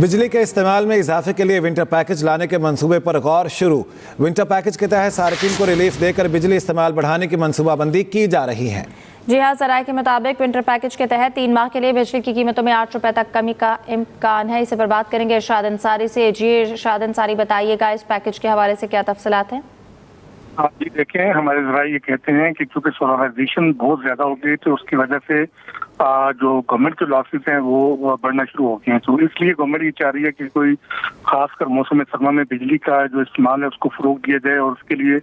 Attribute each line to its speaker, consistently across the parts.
Speaker 1: बिजली के इस्तेमाल में इजाफे के लिए विंटर पैकेज लाने के मंसूबे पर गौर शुरू। विंटर पैकेज के तहत सार्फिन को रिलीफ देकर बिजली इस्तेमाल बढ़ाने की मंसूबाबंदी की जा रही है।
Speaker 2: जी हाँ, सराय के मुताबिक विंटर पैकेज के तहत 3 माह के लिए बिजली की कीमतों में 8 रुपए तक कमी का इम्कान है। इसे पर बात करेंगे इरशाद अंसारी से। जी इरशाद अंसारी, बताइएगा इस पैकेज के हवाले से क्या तफसीलात हैं?
Speaker 3: आप जी देखें, हमारे जरा ये कहते हैं कि चूंकि सोलराइजेशन बहुत ज्यादा हो गई तो उसकी वजह से जो गवर्नमेंट के लॉसेस हैं वो बढ़ना शुरू हो गए हैं। तो इसलिए गवर्नमेंट ये चाह रही है कि कोई खासकर मौसम सरमा में बिजली का जो इस्तेमाल है उसको फरोग दिया जाए, और उसके लिए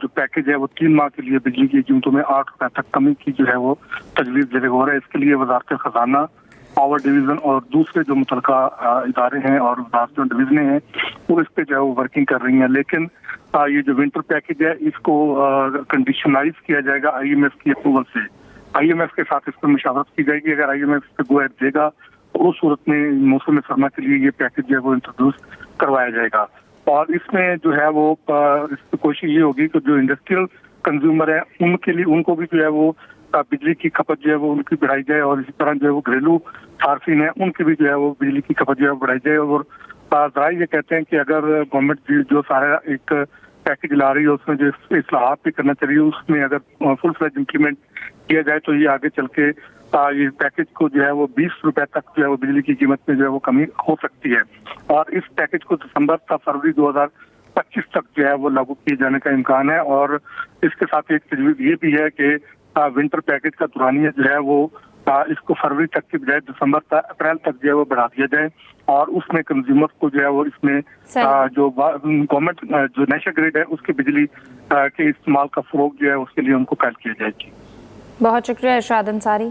Speaker 3: जो पैकेज है वो 3 माह के लिए बिजली की कीमतों में 8 रुपए तक कमी की जो है वो तजवीज़ दे हो रहा है। इसके लिए वजारत खजाना, पावर डिवीजन और दूसरे जो मुतलका इदारे हैं और जो डिवीजनें हैं वो इस पे जो है वो वर्किंग कर रही हैं। लेकिन ये जो विंटर पैकेज है इसको कंडीशनलाइज किया जाएगा IMF की अप्रूवल से। IMF के साथ इस पर मुशावरत की जाएगी। अगर IMF इस पर गो अहेड देगा तो उस सूरत में मौसम सरमा के लिए ये पैकेज जो है वो इंट्रोड्यूस करवाया जाएगा। और इसमें जो है वो इस कोशिश ये होगी कि जो इंडस्ट्रियल कंज्यूमर है उनके लिए, उनको भी जो है वो बिजली की खपत जो है वो उनकी बढ़ाई जाए, और इसी तरह जो है वो घरेलू सार्फिन है उनकी भी जो है वो बिजली की खपत जो है बढ़ाई जाए। और जरा ये कहते हैं कि अगर गवर्नमेंट जो सारा एक पैकेज ला रही है उसमें जो इस्लाहात भी करना चाहिए, उसमें अगर फुल फ्लेज इम्प्लीमेंट किया जाए तो ये आगे चल के ये पैकेज को जो है वो 20 रुपए तक जो है वो बिजली की कीमत में जो है वो कमी हो सकती है। और इस पैकेज को दिसंबर तक फरवरी 2025 तक जो है वो लागू किए जाने का इम्कान है। और इसके साथ एक तजवीज़ ये भी है कि विंटर पैकेज का दुरानिया जो है वो इसको फरवरी तक की बजाय दिसंबर तक, अप्रैल तक जो है वो बढ़ा दिया जाए, और उसमें कंज्यूमर को जो है वो इसमें जो गवर्नमेंट जो नेशनल ग्रिड है उसकी बिजली के इस्तेमाल का फरोग जो है उसके लिए उनको कायल किया जाएगी।
Speaker 2: बहुत शुक्रिया इरशाद अंसारी।